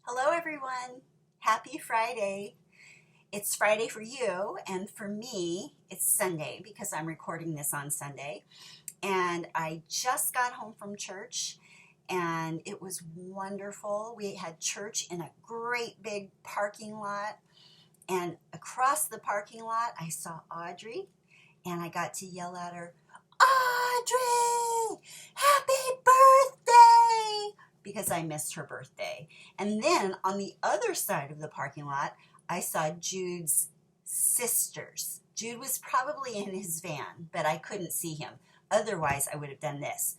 Hello, everyone. Happy Friday. It's Friday for you, and for me, it's Sunday because I'm recording this on Sunday. And I just got home from church, and it was wonderful. We had church in a great big parking lot, and across the parking lot, I saw Audrey, and I got to yell at her, Audrey, happy birthday! Because I missed her birthday. And then on the other side of the parking lot, I saw Jude's sisters. Jude was probably in his van, but I couldn't see him. Otherwise, I would have done this.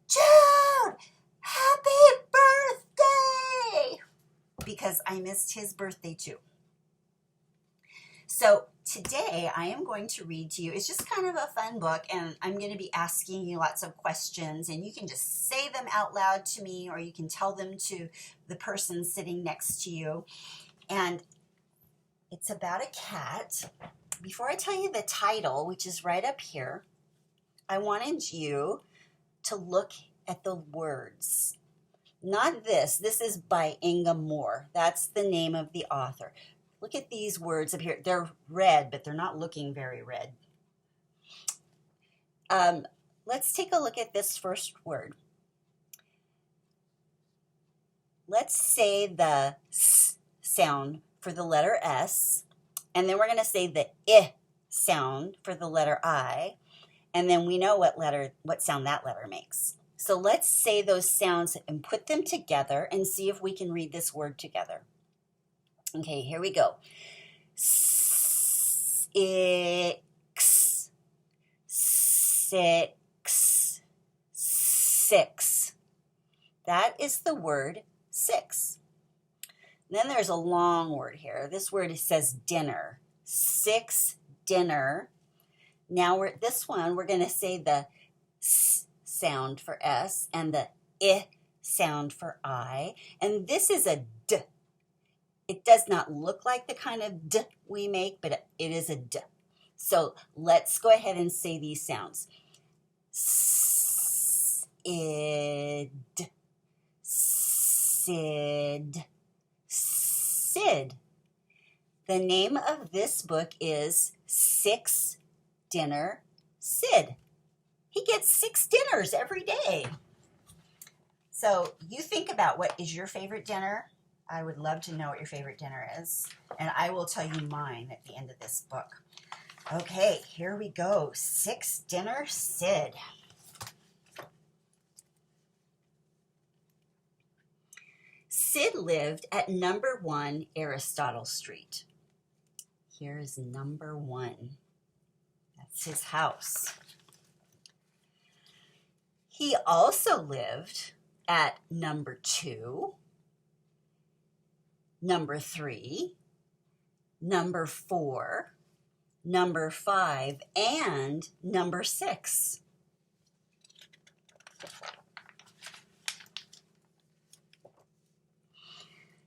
Jude, happy birthday! Because I missed his birthday too. So today I am going to read to you. It's just kind of a fun book, and I'm going to be asking you lots of questions, and you can just say them out loud to me, or you can tell them to the person sitting next to you. And it's about a cat. Before I tell you the title, which is right up here, I wanted you to look at the words. Not this. This is by Inga Moore. That's the name of the author. Look at these words up here. They're red, but they're not looking very red. Let's take a look at this first word. Let's say the S sound for the letter S, and then we're going to say the I sound for the letter I, and then we know what sound that letter makes. So let's say those sounds and put them together and see if we can read this word together. Okay, here we go. Six, six, six. That is the word six. Then there's a long word here. This word says dinner. Six, dinner. Now this one, we're going to say the S sound for S and the I sound for I. And this is a D. It does not look like the kind of D we make, but it is a D. So let's go ahead and say these sounds. Sid, Sid, Sid. The name of this book is Six Dinner Sid. He gets 6 dinners every day. So you think about what is your favorite dinner. I would love to know what your favorite dinner is, and I will tell you mine at the end of this book. Okay, here we go. 6 Dinner Sid. Sid lived at number 1 Aristotle Street. Here is number 1. That's his house. He also lived at number 2, number 3, number 4, number 5, and number 6.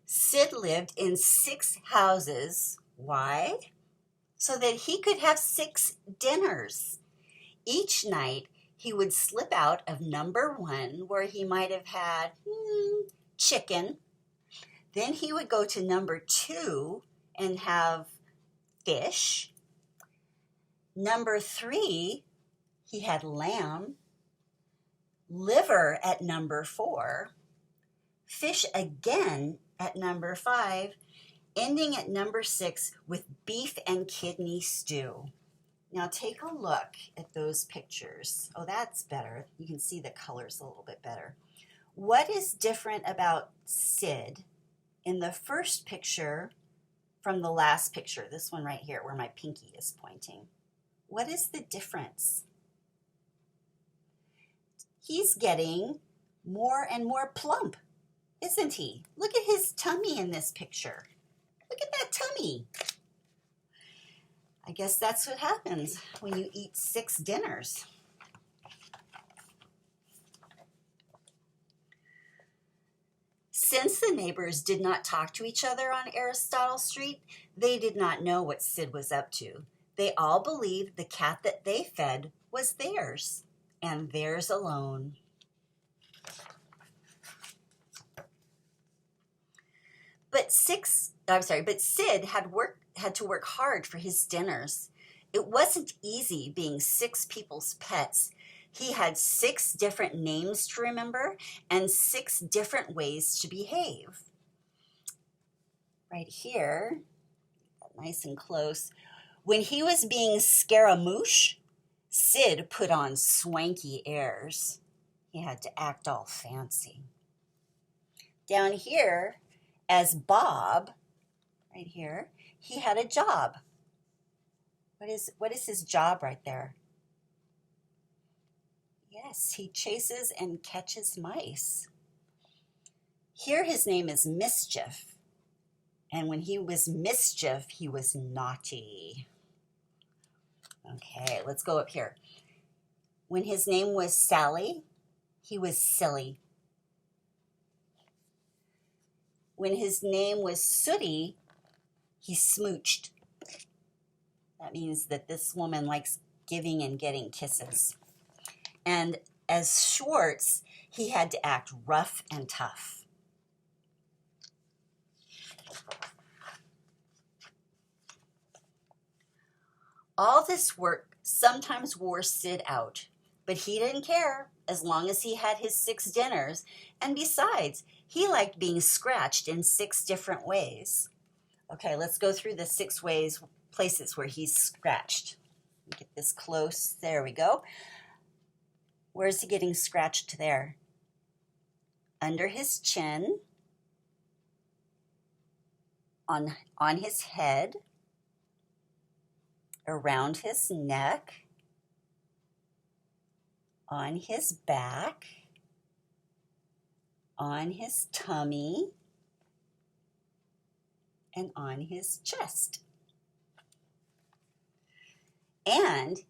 Sid lived in 6 houses. Why? So that he could have 6 dinners. Each night, he would slip out of number 1, where he might have had chicken. Then he would go to number 2 and have fish. Number 3, he had lamb, liver at number 4, fish again at number 5, ending at number 6 with beef and kidney stew. Now take a look at those pictures. Oh, that's better. You can see the colors a little bit better. What is different about Sid in the first picture from the last picture, this one right here where my pinky is pointing? What is the difference? He's getting more and more plump, isn't he? Look at his tummy in this picture. Look at that tummy. I guess that's what happens when you eat 6 dinners. Since the neighbors did not talk to each other on Aristotle Street, they did not know what Sid was up to. They all believed the cat that they fed was theirs, and theirs alone. But Sid had to work hard for his dinners. It wasn't easy being 6 people's pets. He had 6 different names to remember and 6 different ways to behave. Right here, nice and close. When he was being Scaramouche, Sid put on swanky airs. He had to act all fancy. Down here, as Bob, right here, he had a job. What is his job right there? Yes, he chases and catches mice. Here his name is Mischief. And when he was Mischief, he was naughty. Okay, let's go up here. When his name was Sally, he was silly. When his name was Sooty, he smooched. That means that this woman likes giving and getting kisses. And as Schwartz, he had to act rough and tough. All this work sometimes wore Sid out, but he didn't care as long as he had his 6 dinners. And besides, he liked being scratched in 6 different ways. Okay, let's go through the 6 places where he's scratched. Get this close. There we go. Where's he getting scratched there? Under his chin, on his head, around his neck, on his back, on his tummy, and on his chest. And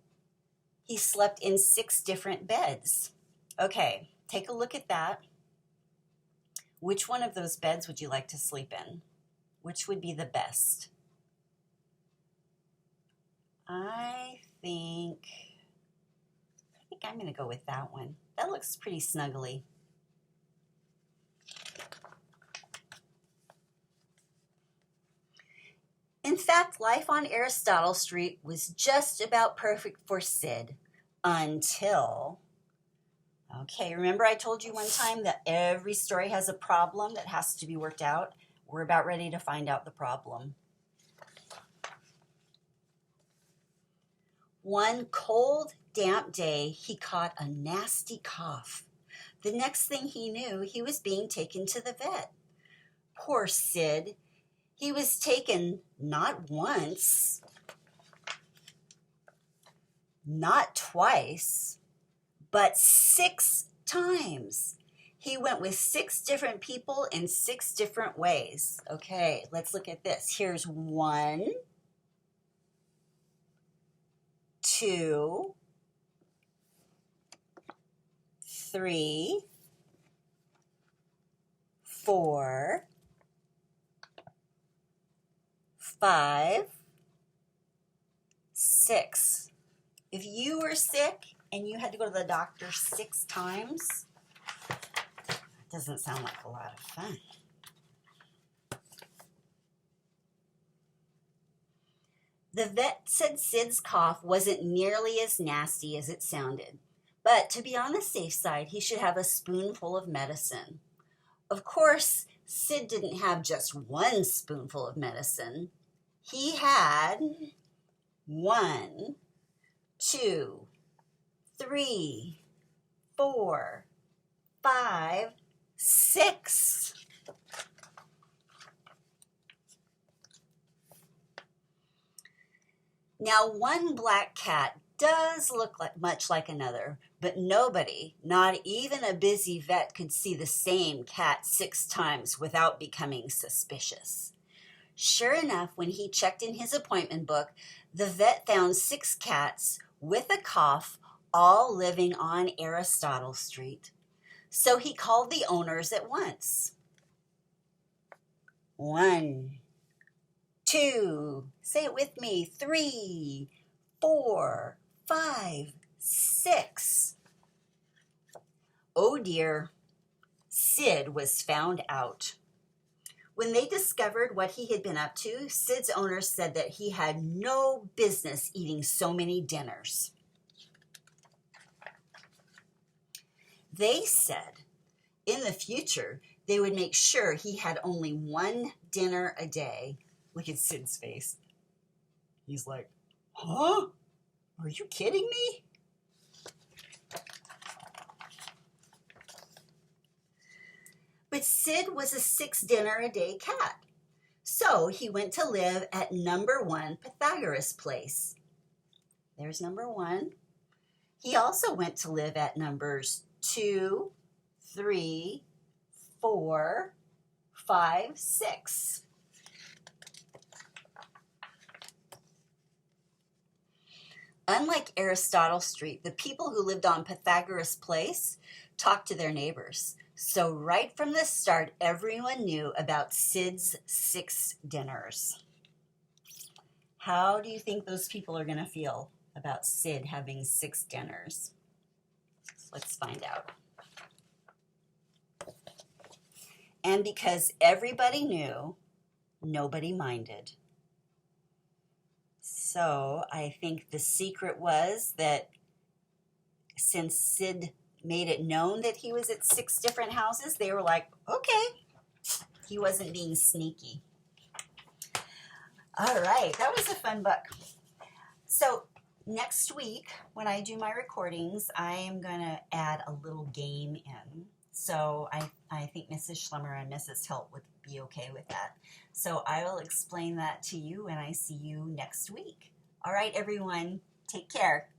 he slept in 6 different beds. Okay, take a look at that. Which one of those beds would you like to sleep in? Which would be the best? I think I'm going to go with that one. That looks pretty snuggly. In fact, life on Aristotle Street was just about perfect for Sid until... Okay, remember I told you one time that every story has a problem that has to be worked out? We're about ready to find out the problem. One cold, damp day, he caught a nasty cough. The next thing he knew, he was being taken to the vet. Poor Sid. He was taken not once, not twice, but 6 times. He went with 6 different people in 6 different ways. Okay, let's look at this. Here's 1, 2, 3, 4, 5, 6. If you were sick and you had to go to the doctor 6 times, that doesn't sound like a lot of fun. The vet said Sid's cough wasn't nearly as nasty as it sounded, but to be on the safe side, he should have a spoonful of medicine. Of course, Sid didn't have just 1 spoonful of medicine. He had 1, 2, 3, 4, 5, 6. Now, one black cat does look much like another, but nobody, not even a busy vet, could see the same cat 6 times without becoming suspicious. Sure enough, when he checked in his appointment book, the vet found 6 cats with a cough, all living on Aristotle Street. So he called the owners at once. 1, 2, say it with me, 3, 4, 5, 6. Oh dear, Sid was found out. When they discovered what he had been up to, Sid's owners said that he had no business eating so many dinners. They said in the future, they would make sure he had only one dinner a day. Look at Sid's face. He's like, huh? Are you kidding me? But Sid was a 6-dinner-a-day cat. So he went to live at number 1 Pythagoras Place. There's number 1. He also went to live at numbers 2, 3, 4, 5, 6. Unlike Aristotle Street, the people who lived on Pythagoras Place talked to their neighbors. So right from the start, everyone knew about Sid's 6 dinners. How do you think those people are going to feel about Sid having 6 dinners? Let's find out. And because everybody knew, nobody minded. So I think the secret was that since Sid made it known that he was at 6 different houses, they were like, okay, he wasn't being sneaky. All right, that was a fun book. So next week, when I do my recordings, I am going to add a little game in. So I think Mrs. Schlemmer and Mrs. Hilt would be okay with that. So I will explain that to you when I see you next week. All right, everyone, take care.